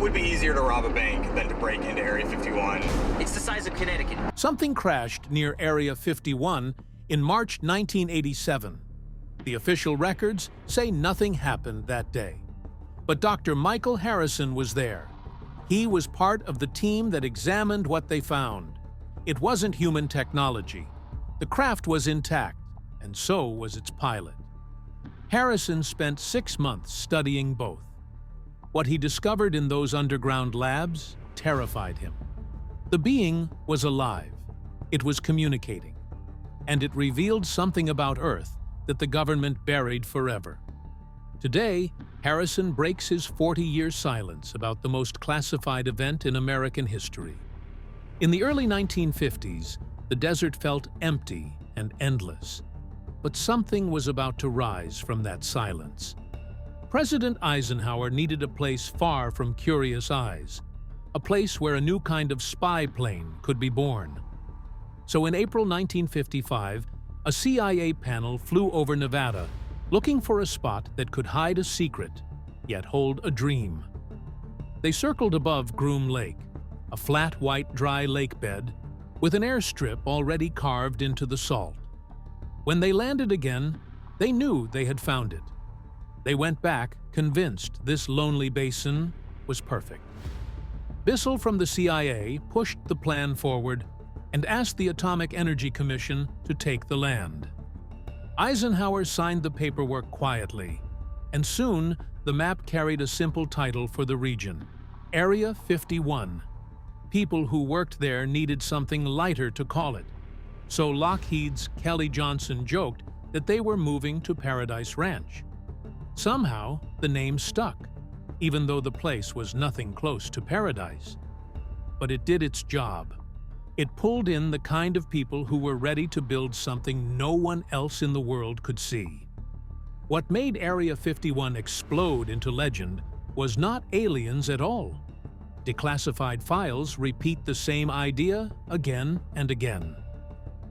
would be easier to rob a bank than to break into Area 51. It's the size of Connecticut. Something crashed near Area 51 in March 1987. The official records say nothing happened that day. But Dr. Michael Harrison was there. He was part of the team that examined what they found. It wasn't human technology. The craft was intact, and so was its pilot. Harrison spent 6 months studying both. What he discovered in those underground labs terrified him. The being was alive. It was communicating. And it revealed something about Earth that the government buried forever. Today, Harrison breaks his 40-year silence about the most classified event in American history. In the early 1950s, the desert felt empty and endless. But something was about to rise from that silence. President Eisenhower needed a place far from curious eyes, a place where a new kind of spy plane could be born. So in April 1955, a CIA panel flew over Nevada, looking for a spot that could hide a secret, yet hold a dream. They circled above Groom Lake, a flat white dry lake bed with an airstrip already carved into the salt. When they landed again, they knew they had found it. They went back, convinced this lonely basin was perfect. Bissell from the CIA pushed the plan forward and asked the Atomic Energy Commission to take the land. Eisenhower signed the paperwork quietly, and soon the map carried a simple title for the region: Area 51. People who worked there needed something lighter to call it, so Lockheed's Kelly Johnson joked that they were moving to Paradise Ranch. Somehow, the name stuck, even though the place was nothing close to paradise. But it did its job. It pulled in the kind of people who were ready to build something no one else in the world could see. What made Area 51 explode into legend was not aliens at all. Declassified files repeat the same idea again and again.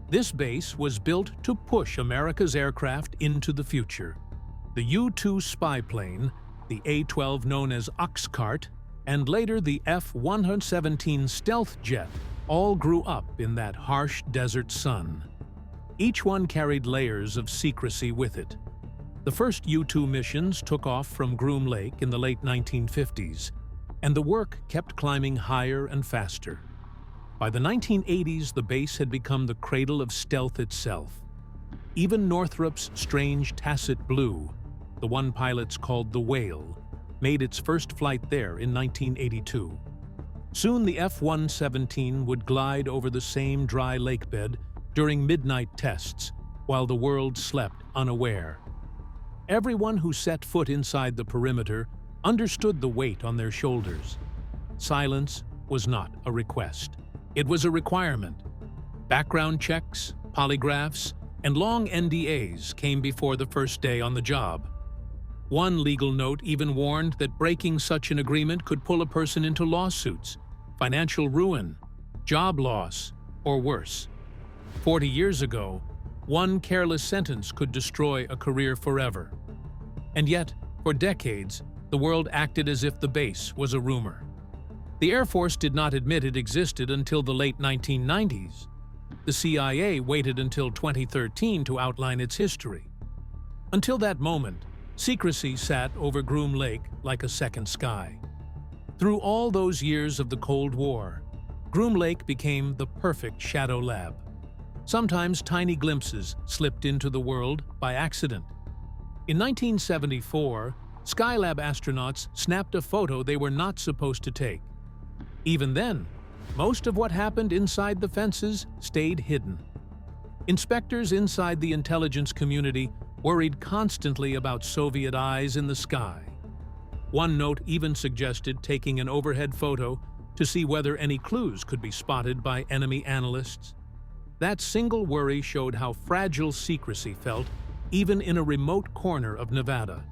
This base was built to push America's aircraft into the future. The U-2 spy plane, the A-12 known as Oxcart, and later the F-117 stealth jet all grew up in that harsh desert sun. Each one carried layers of secrecy with it. The first U-2 missions took off from Groom Lake in the late 1950s, and the work kept climbing higher and faster. By the 1980s, the base had become the cradle of stealth itself. Even Northrop's strange Tacit Blue, the one pilots called the Whale, made its first flight there in 1982. Soon the F-117 would glide over the same dry lake bed during midnight tests, while the world slept unaware. Everyone who set foot inside the perimeter understood the weight on their shoulders. Silence was not a request. It was a requirement. Background checks, polygraphs, and long NDAs came before the first day on the job. One legal note even warned that breaking such an agreement could pull a person into lawsuits, financial ruin, job loss, or worse. 40 years ago, one careless sentence could destroy a career forever. And yet, for decades, the world acted as if the base was a rumor. The Air Force did not admit it existed until the late 1990s. The CIA waited until 2013 to outline its history. Until that moment, secrecy sat over Groom Lake like a second sky. Through all those years of the Cold War, Groom Lake became the perfect shadow lab. Sometimes tiny glimpses slipped into the world by accident. In 1974, Skylab astronauts snapped a photo they were not supposed to take. Even then, most of what happened inside the fences stayed hidden. Inspectors inside the intelligence community worried constantly about Soviet eyes in the sky. One note even suggested taking an overhead photo to see whether any clues could be spotted by enemy analysts. That single worry showed how fragile secrecy felt, even in a remote corner of Nevada.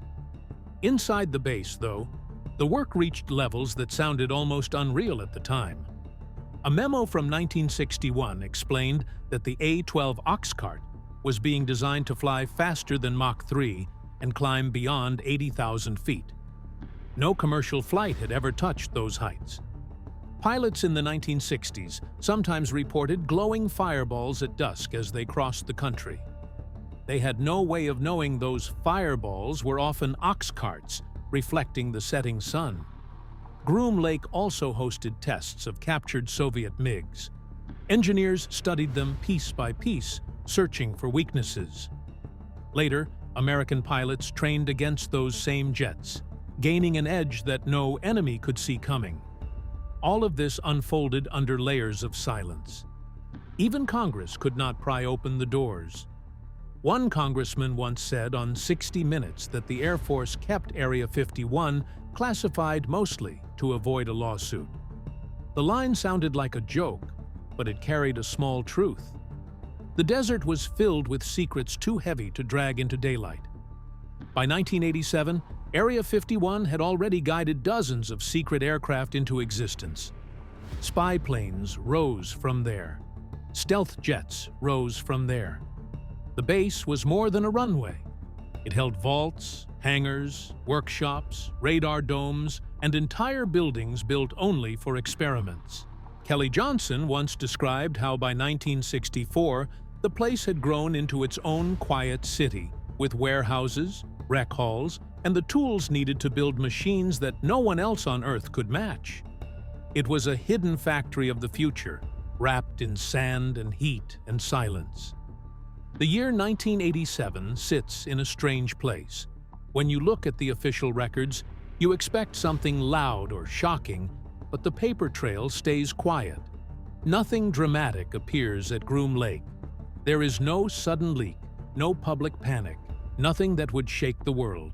Inside the base, though, the work reached levels that sounded almost unreal at the time. A memo from 1961 explained that the A-12 Oxcart was being designed to fly faster than Mach 3 and climb beyond 80,000 feet. No commercial flight had ever touched those heights. Pilots in the 1960s sometimes reported glowing fireballs at dusk as they crossed the country. They had no way of knowing those fireballs were often ox carts reflecting the setting sun. Groom Lake also hosted tests of captured Soviet MiGs. Engineers studied them piece by piece, searching for weaknesses. Later, American pilots trained against those same jets, gaining an edge that no enemy could see coming. All of this unfolded under layers of silence. Even Congress could not pry open the doors. One congressman once said on 60 Minutes that the Air Force kept Area 51 classified mostly to avoid a lawsuit. The line sounded like a joke, but it carried a small truth. The desert was filled with secrets too heavy to drag into daylight. By 1987, Area 51 had already guided dozens of secret aircraft into existence. Spy planes rose from there. Stealth jets rose from there. The base was more than a runway. It held vaults, hangars, workshops, radar domes, and entire buildings built only for experiments. Kelly Johnson once described how by 1964, the place had grown into its own quiet city, with warehouses, rec halls, and the tools needed to build machines that no one else on Earth could match. It was a hidden factory of the future, wrapped in sand and heat and silence. The year 1987 sits in a strange place. When you look at the official records, you expect something loud or shocking, but the paper trail stays quiet. Nothing dramatic appears at Groom Lake. There is no sudden leak, no public panic, nothing that would shake the world.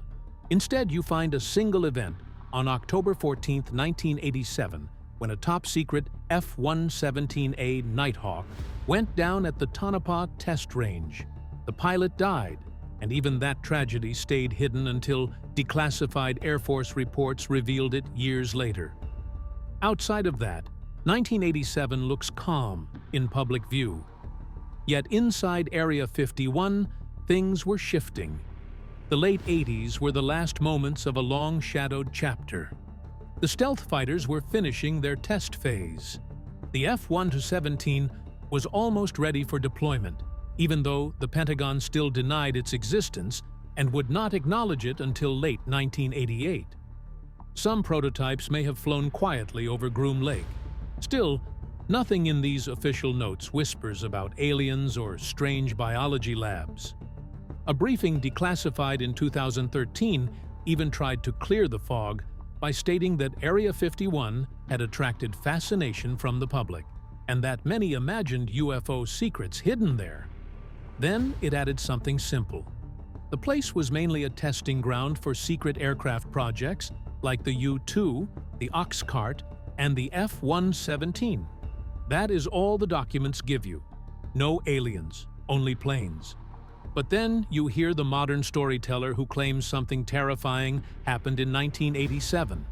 Instead, you find a single event on October 14, 1987, when a top-secret F-117A Nighthawk went down at the Tonopah test range. The pilot died, and even that tragedy stayed hidden until declassified Air Force reports revealed it years later. Outside of that, 1987 looks calm in public view. Yet inside Area 51, things were shifting. The late 80s were the last moments of a long-shadowed chapter. The stealth fighters were finishing their test phase. The F-117 was almost ready for deployment, even though the Pentagon still denied its existence and would not acknowledge it until late 1988. Some prototypes may have flown quietly over Groom Lake. Still, nothing in these official notes whispers about aliens or strange biology labs. A briefing declassified in 2013 even tried to clear the fog by stating that Area 51 had attracted fascination from the public and that many imagined UFO secrets hidden there. Then it added something simple. The place was mainly a testing ground for secret aircraft projects like the U-2, the Ox Cart, and the F-117. That is all the documents give you. No aliens, only planes. But then you hear the modern storyteller who claims something terrifying happened in 1987.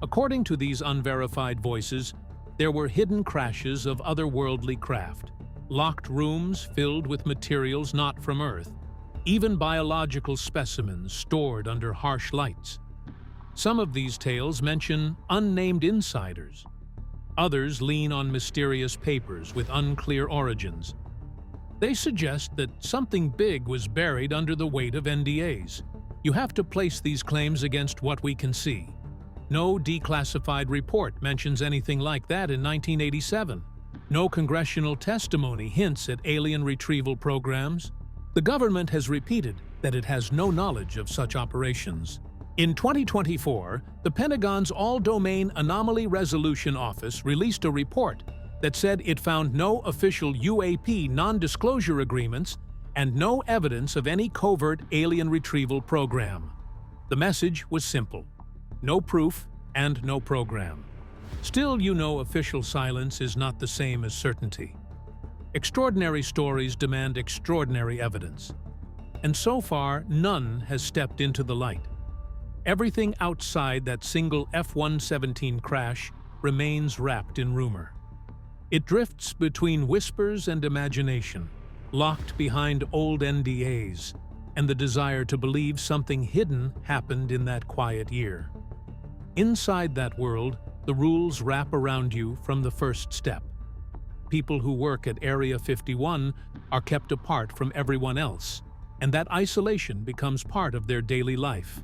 According to these unverified voices, there were hidden crashes of otherworldly craft, locked rooms filled with materials not from Earth, even biological specimens stored under harsh lights. Some of these tales mention unnamed insiders. Others lean on mysterious papers with unclear origins. They suggest that something big was buried under the weight of NDAs. You have to place these claims against what we can see. No declassified report mentions anything like that in 1987. No congressional testimony hints at alien retrieval programs. The government has repeated that it has no knowledge of such operations. In 2024, the Pentagon's All-Domain Anomaly Resolution Office released a report that said it found no official UAP non-disclosure agreements and no evidence of any covert alien retrieval program. The message was simple: no proof and no program. Still, you know official silence is not the same as certainty. Extraordinary stories demand extraordinary evidence. And so far, none has stepped into the light. Everything outside that single F-117 crash remains wrapped in rumor. It drifts between whispers and imagination, locked behind old NDAs, and the desire to believe something hidden happened in that quiet year. Inside that world, the rules wrap around you from the first step. People who work at Area 51 are kept apart from everyone else, and that isolation becomes part of their daily life.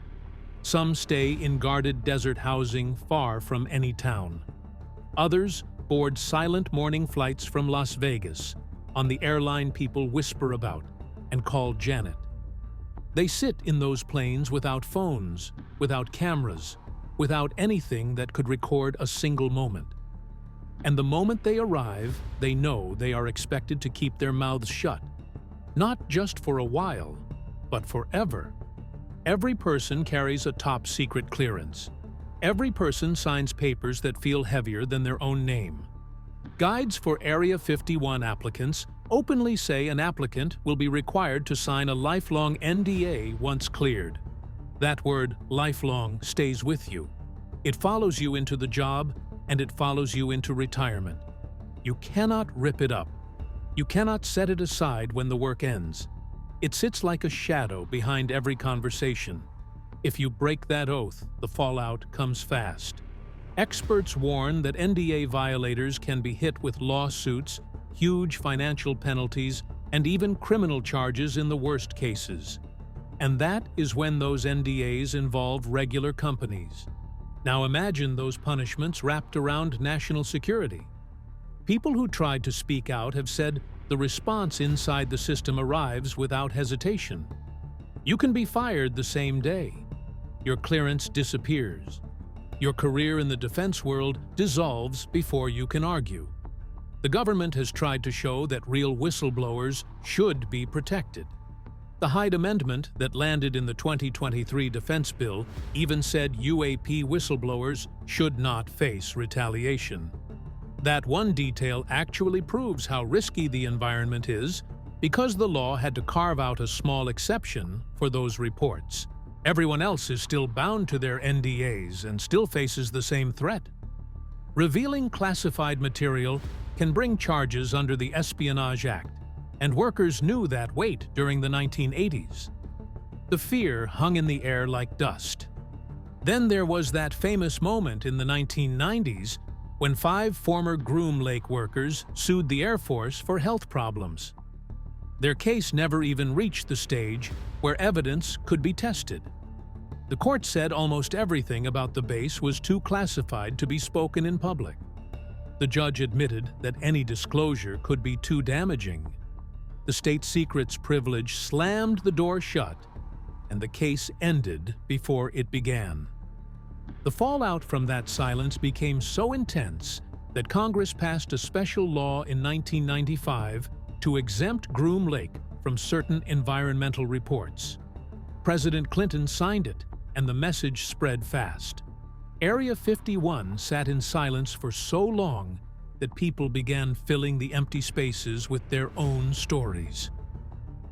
Some stay in guarded desert housing far from any town. Others board silent morning flights from Las Vegas on the airline people whisper about and call Janet. They sit in those planes without phones, without cameras, without anything that could record a single moment. And the moment they arrive, they know they are expected to keep their mouths shut, not just for a while, but forever. Every person carries a top-secret clearance. Every person signs papers that feel heavier than their own name. Guides for Area 51 applicants openly say an applicant will be required to sign a lifelong NDA once cleared. That word, lifelong, stays with you. It follows you into the job, and it follows you into retirement. You cannot rip it up. You cannot set it aside when the work ends. It sits like a shadow behind every conversation. If you break that oath, the fallout comes fast. Experts warn that NDA violators can be hit with lawsuits, huge financial penalties, and even criminal charges in the worst cases. And that is when those NDAs involve regular companies. Now imagine those punishments wrapped around national security. People who tried to speak out have said the response inside the system arrives without hesitation. You can be fired the same day. Your clearance disappears. Your career in the defense world dissolves before you can argue. The government has tried to show that real whistleblowers should be protected. The Hyde Amendment that landed in the 2023 defense bill even said UAP whistleblowers should not face retaliation. That one detail actually proves how risky the environment is because the law had to carve out a small exception for those reports. Everyone else is still bound to their NDAs and still faces the same threat. Revealing classified material can bring charges under the Espionage Act, and workers knew that weight during the 1980s. The fear hung in the air like dust. Then there was that famous moment in the 1990s when 5 former Groom Lake workers sued the Air Force for health problems. Their case never even reached the stage where evidence could be tested. The court said almost everything about the base was too classified to be spoken in public. The judge admitted that any disclosure could be too damaging. The state secrets privilege slammed the door shut, and the case ended before it began. The fallout from that silence became so intense that Congress passed a special law in 1995 to exempt Groom Lake from certain environmental reports. President Clinton signed it, and the message spread fast. Area 51 sat in silence for so long that people began filling the empty spaces with their own stories.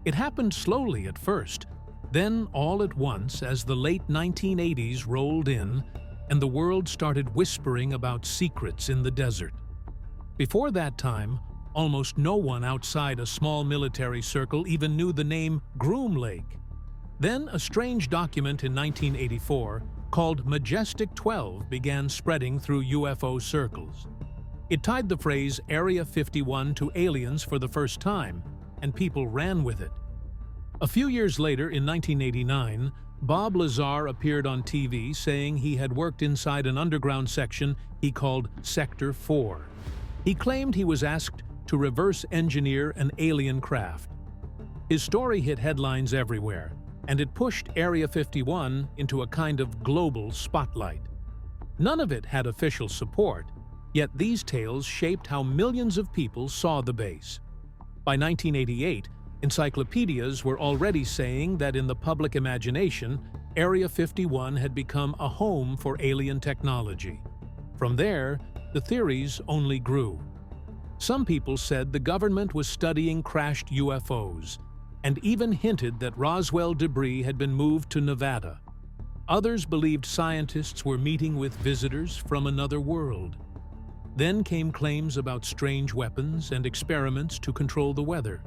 It happened slowly at first, then all at once as the late 1980s rolled in and the world started whispering about secrets in the desert. Before that time, almost no one outside a small military circle even knew the name Groom Lake. Then a strange document in 1984 called Majestic 12 began spreading through UFO circles. It tied the phrase Area 51 to aliens for the first time, and people ran with it. A few years later, in 1989, Bob Lazar appeared on TV saying he had worked inside an underground section he called Sector 4. He claimed he was asked to reverse engineer an alien craft. His story hit headlines everywhere, and it pushed Area 51 into a kind of global spotlight. None of it had official support, yet these tales shaped how millions of people saw the base. By 1988, encyclopedias were already saying that in the public imagination, Area 51 had become a home for alien technology. From there, the theories only grew. Some people said the government was studying crashed UFOs, and even hinted that Roswell debris had been moved to Nevada. Others believed scientists were meeting with visitors from another world. Then came claims about strange weapons and experiments to control the weather.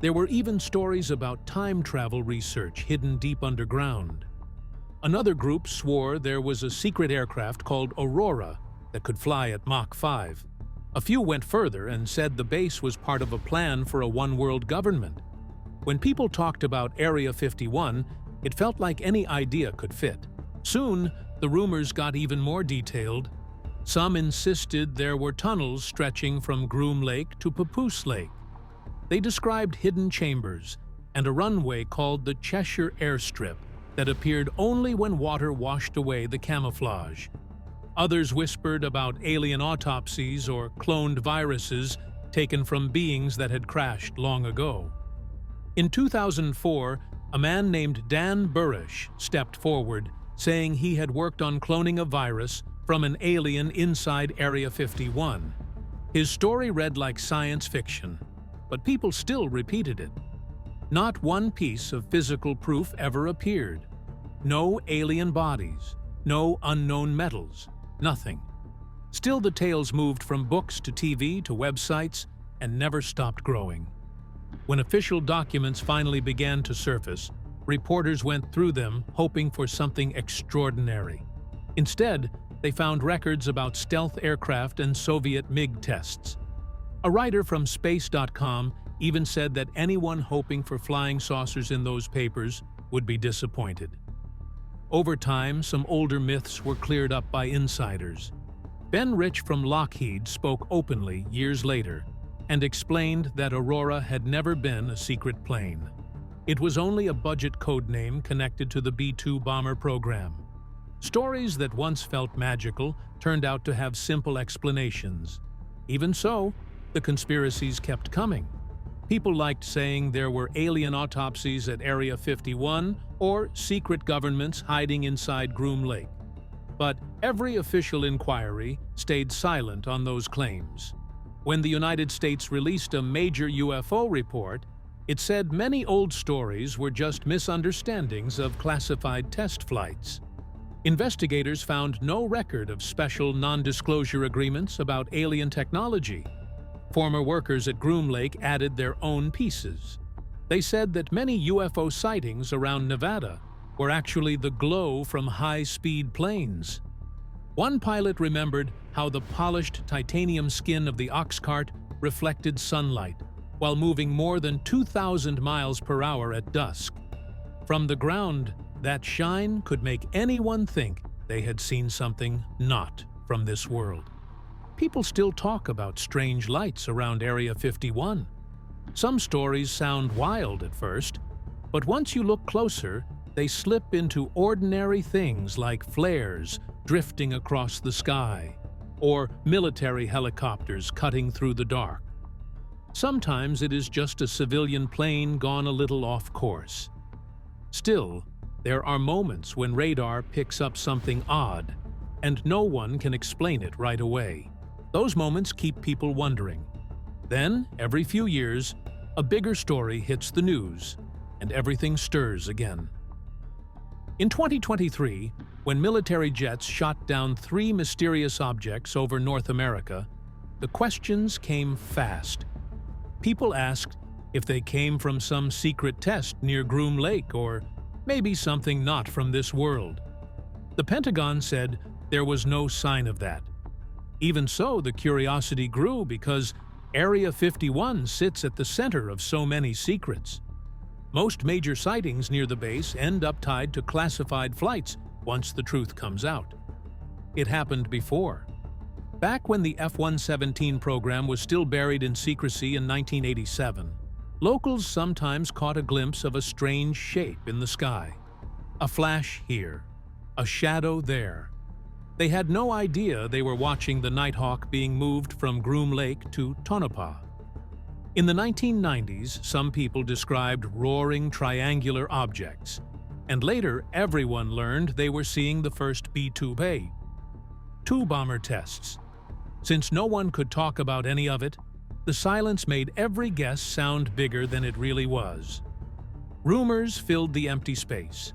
There were even stories about time travel research hidden deep underground. Another group swore there was a secret aircraft called Aurora that could fly at Mach 5. A few went further and said the base was part of a plan for a one-world government. When people talked about Area 51, it felt like any idea could fit. Soon, the rumors got even more detailed. Some insisted there were tunnels stretching from Groom Lake to Papoose Lake. They described hidden chambers and a runway called the Cheshire Airstrip that appeared only when water washed away the camouflage. Others whispered about alien autopsies or cloned viruses taken from beings that had crashed long ago. In 2004, a man named Dan Burish stepped forward, saying he had worked on cloning a virus from an alien inside Area 51. His story read like science fiction, but people still repeated it. Not one piece of physical proof ever appeared. No alien bodies, no unknown metals, nothing. Still, the tales moved from books to TV to websites and never stopped growing. When official documents finally began to surface, reporters went through them hoping for something extraordinary. Instead, they found records about stealth aircraft and Soviet MiG tests. A writer from Space.com even said that anyone hoping for flying saucers in those papers would be disappointed. Over time, some older myths were cleared up by insiders. Ben Rich from Lockheed spoke openly years later and explained that Aurora had never been a secret plane. It was only a budget codename connected to the B-2 bomber program. Stories that once felt magical turned out to have simple explanations. Even so, the conspiracies kept coming. People liked saying there were alien autopsies at Area 51 or secret governments hiding inside Groom Lake. But every official inquiry stayed silent on those claims. When the United States released a major UFO report, it said many old stories were just misunderstandings of classified test flights. Investigators found no record of special non-disclosure agreements about alien technology. Former workers at Groom Lake added their own pieces. They said that many UFO sightings around Nevada were actually the glow from high-speed planes. One pilot remembered how the polished titanium skin of the ox cart reflected sunlight while moving more than 2,000 miles per hour at dusk. From the ground, that shine could make anyone think they had seen something not from this world. People still talk about strange lights around Area 51. Some stories sound wild at first, but once you look closer, they slip into ordinary things like flares drifting across the sky or military helicopters cutting through the dark. Sometimes it is just a civilian plane gone a little off course. Still, there are moments when radar picks up something odd, and no one can explain it right away. Those moments keep people wondering. Then, every few years, a bigger story hits the news, and everything stirs again. In 2023, when military jets shot down 3 mysterious objects over North America, the questions came fast. People asked if they came from some secret test near Groom Lake or maybe something not from this world. The Pentagon said there was no sign of that. Even so, the curiosity grew because Area 51 sits at the center of so many secrets. Most major sightings near the base end up tied to classified flights once the truth comes out. It happened before. Back when the F-117 program was still buried in secrecy in 1987, locals sometimes caught a glimpse of a strange shape in the sky. A flash here, a shadow there. They had no idea they were watching the Nighthawk being moved from Groom Lake to Tonopah. In the 1990s, some people described roaring triangular objects, and later everyone learned they were seeing the first B-2A. 2 bomber tests. Since no one could talk about any of it, the silence made every guess sound bigger than it really was. Rumors filled the empty space.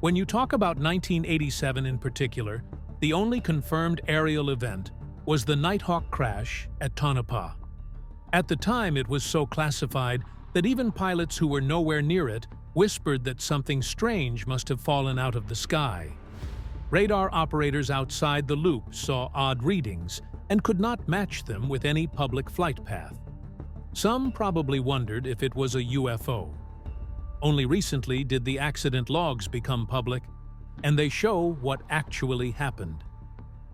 When you talk about 1987 in particular, the only confirmed aerial event was the Nighthawk crash at Tonopah. At the time, it was so classified that even pilots who were nowhere near it whispered that something strange must have fallen out of the sky. Radar operators outside the loop saw odd readings and could not match them with any public flight path. Some probably wondered if it was a UFO. Only recently did the accident logs become public, and they show what actually happened.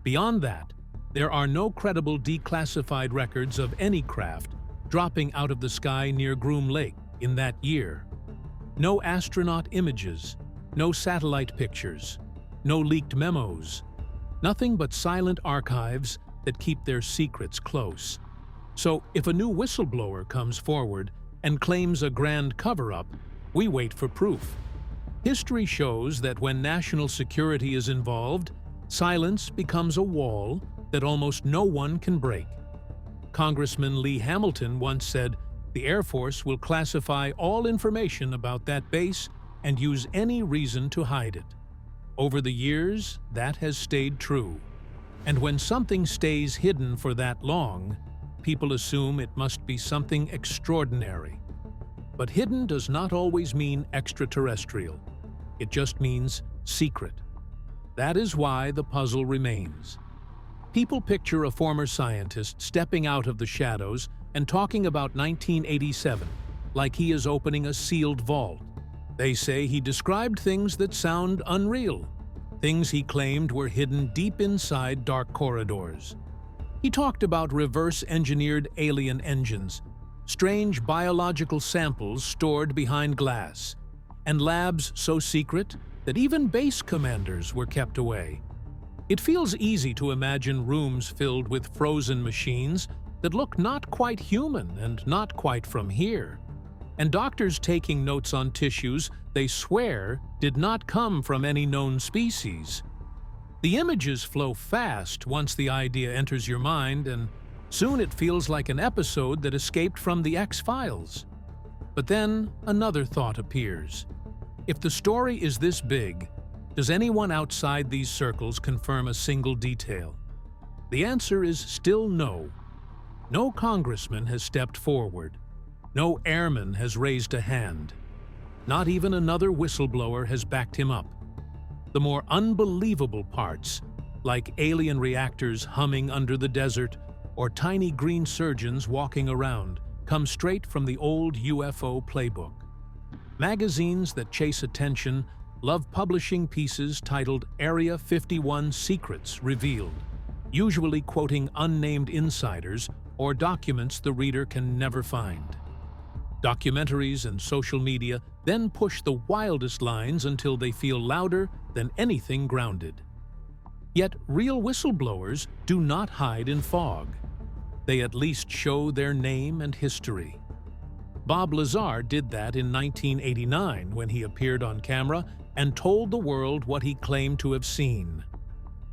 Beyond that, there are no credible declassified records of any craft dropping out of the sky near Groom Lake in that year. No astronaut images, no satellite pictures, no leaked memos, nothing but silent archives that keep their secrets close. So if a new whistleblower comes forward and claims a grand cover-up, we wait for proof. History shows that when national security is involved, silence becomes a wall that almost no one can break. Congressman Lee Hamilton once said, "The Air Force will classify all information about that base and use any reason to hide it." Over the years, that has stayed true. And when something stays hidden for that long, people assume it must be something extraordinary. But hidden does not always mean extraterrestrial. It just means secret. That is why the puzzle remains. People picture a former scientist stepping out of the shadows and talking about 1987, like he is opening a sealed vault. They say he described things that sound unreal, things he claimed were hidden deep inside dark corridors. He talked about reverse-engineered alien engines, strange biological samples stored behind glass, and labs so secret that even base commanders were kept away. It feels easy to imagine rooms filled with frozen machines that look not quite human and not quite from here, and doctors taking notes on tissues they swear did not come from any known species. The images flow fast once the idea enters your mind, and soon it feels like an episode that escaped from the X-Files. But then another thought appears. If the story is this big, does anyone outside these circles confirm a single detail? The answer is still no. No congressman has stepped forward. No airman has raised a hand. Not even another whistleblower has backed him up. The more unbelievable parts, like alien reactors humming under the desert or tiny green surgeons walking around, come straight from the old UFO playbook. Magazines that chase attention love publishing pieces titled Area 51 Secrets Revealed, usually quoting unnamed insiders or documents the reader can never find. Documentaries and social media then push the wildest lines until they feel louder than anything grounded. Yet real whistleblowers do not hide in fog. They at least show their name and history. Bob Lazar did that in 1989 when he appeared on camera and told the world what he claimed to have seen.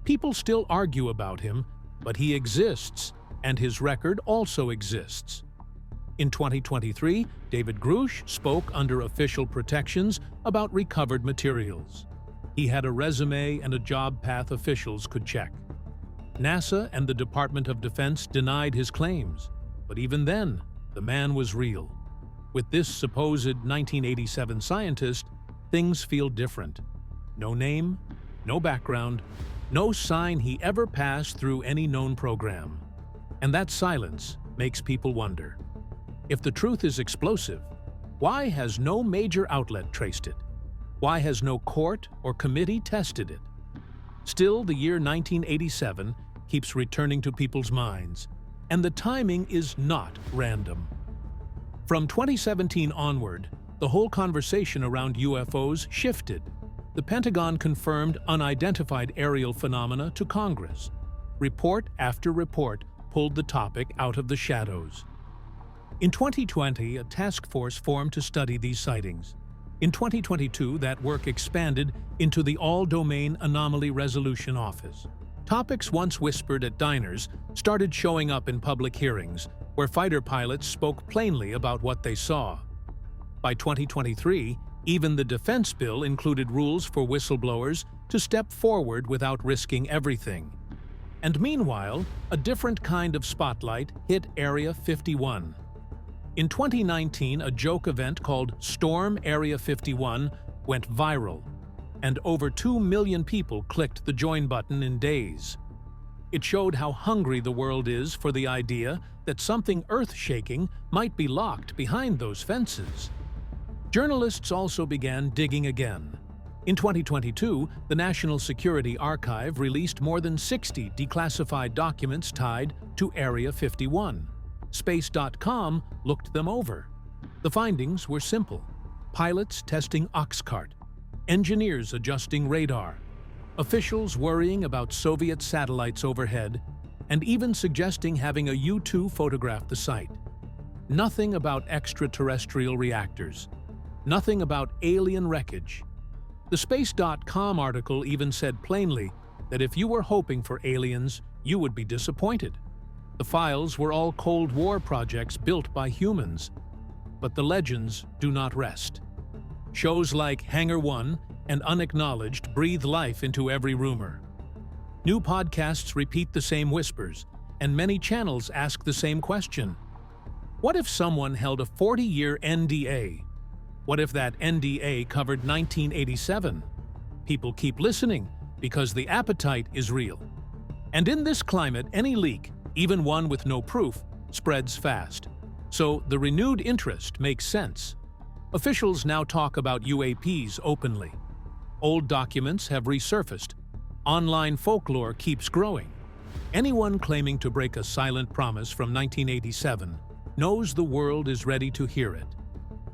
People still argue about him, but he exists, and his record also exists. In 2023, David Grush spoke under official protections about recovered materials. He had a resume and a job path officials could check. NASA and the Department of Defense denied his claims, but even then, the man was real. With this supposed 1987 scientist, things feel different. No name, no background, no sign he ever passed through any known program. And that silence makes people wonder. If the truth is explosive, why has no major outlet traced it? Why has no court or committee tested it? Still, the year 1987 keeps returning to people's minds, and the timing is not random. From 2017 onward, the whole conversation around UFOs shifted. The Pentagon confirmed unidentified aerial phenomena to Congress. Report after report pulled the topic out of the shadows. In 2020, a task force formed to study these sightings. In 2022, that work expanded into the All-Domain Anomaly Resolution Office. Topics once whispered at diners started showing up in public hearings, where fighter pilots spoke plainly about what they saw. By 2023, even the defense bill included rules for whistleblowers to step forward without risking everything. And meanwhile, a different kind of spotlight hit Area 51. In 2019, a joke event called Storm Area 51 went viral, and over 2 million people clicked the join button in days. It showed how hungry the world is for the idea that something earth-shaking might be locked behind those fences. Journalists also began digging again. In 2022, the National Security Archive released more than 60 declassified documents tied to Area 51. Space.com looked them over. The findings were simple: pilots testing Oxcart, engineers adjusting radar, officials worrying about Soviet satellites overhead, and even suggesting having a U-2 photograph the site. Nothing about extraterrestrial reactors. Nothing about alien wreckage. The Space.com article even said plainly that if you were hoping for aliens, you would be disappointed. The files were all Cold War projects built by humans. But the legends do not rest. Shows like Hangar 1 and Unacknowledged breathe life into every rumor. New podcasts repeat the same whispers, and many channels ask the same question. What if someone held a 40-year NDA? What if that NDA covered 1987? People keep listening because the appetite is real. And in this climate, any leak, even one with no proof, spreads fast. So the renewed interest makes sense. Officials now talk about UAPs openly. Old documents have resurfaced. Online folklore keeps growing. Anyone claiming to break a silent promise from 1987 knows the world is ready to hear it.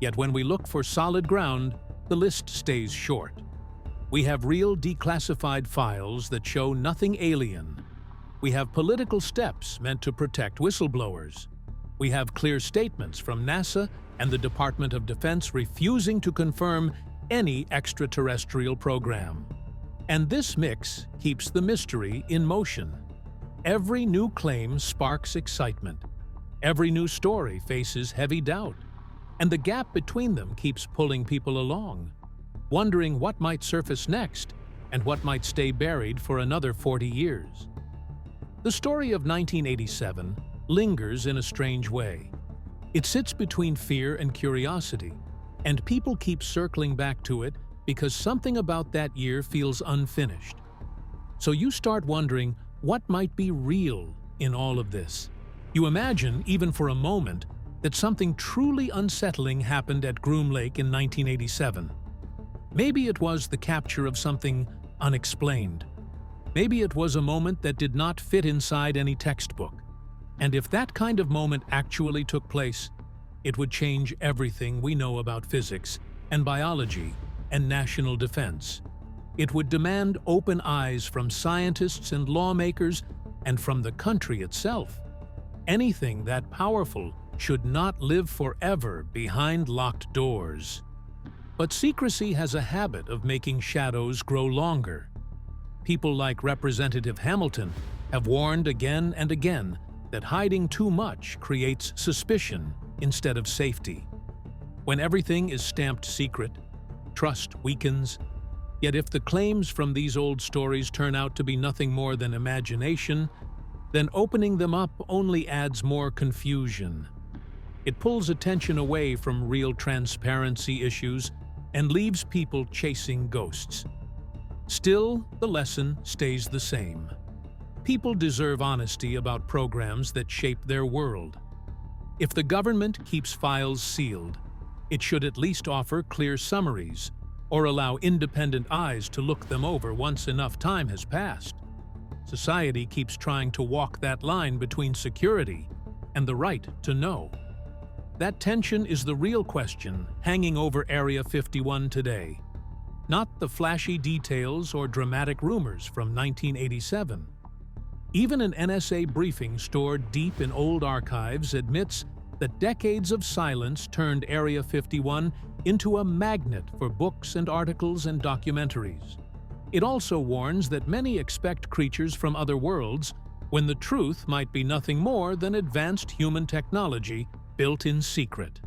Yet when we look for solid ground, the list stays short. We have real declassified files that show nothing alien. We have political steps meant to protect whistleblowers. We have clear statements from NASA and the Department of Defense refusing to confirm any extraterrestrial program. And this mix keeps the mystery in motion. Every new claim sparks excitement. Every new story faces heavy doubt. And the gap between them keeps pulling people along, wondering what might surface next and what might stay buried for another 40 years. The story of 1987 lingers in a strange way. It sits between fear and curiosity, and people keep circling back to it because something about that year feels unfinished. So you start wondering what might be real in all of this. You imagine, even for a moment, that something truly unsettling happened at Groom Lake in 1987. Maybe it was the capture of something unexplained. Maybe it was a moment that did not fit inside any textbook. And if that kind of moment actually took place, it would change everything we know about physics and biology and national defense. It would demand open eyes from scientists and lawmakers and from the country itself. Anything that powerful should not live forever behind locked doors. But secrecy has a habit of making shadows grow longer. People like Representative Hamilton have warned again and again that hiding too much creates suspicion instead of safety. When everything is stamped secret, trust weakens. Yet if the claims from these old stories turn out to be nothing more than imagination, then opening them up only adds more confusion. It pulls attention away from real transparency issues and leaves people chasing ghosts. Still, the lesson stays the same. People deserve honesty about programs that shape their world. If the government keeps files sealed, it should at least offer clear summaries or allow independent eyes to look them over once enough time has passed. Society keeps trying to walk that line between security and the right to know. That tension is the real question hanging over Area 51 today, not the flashy details or dramatic rumors from 1987. Even an NSA briefing stored deep in old archives admits that decades of silence turned Area 51 into a magnet for books and articles and documentaries. It also warns that many expect creatures from other worlds when the truth might be nothing more than advanced human technology built in secret.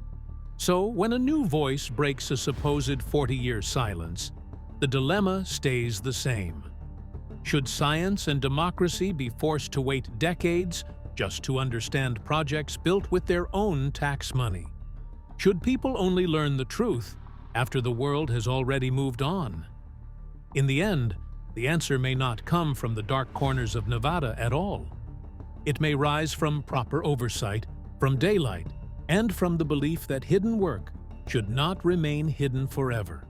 So, when a new voice breaks a supposed 40-year silence, the dilemma stays the same. Should science and democracy be forced to wait decades just to understand projects built with their own tax money? Should people only learn the truth after the world has already moved on? In the end, the answer may not come from the dark corners of Nevada at all. It may rise from proper oversight, from daylight, and from the belief that hidden work should not remain hidden forever.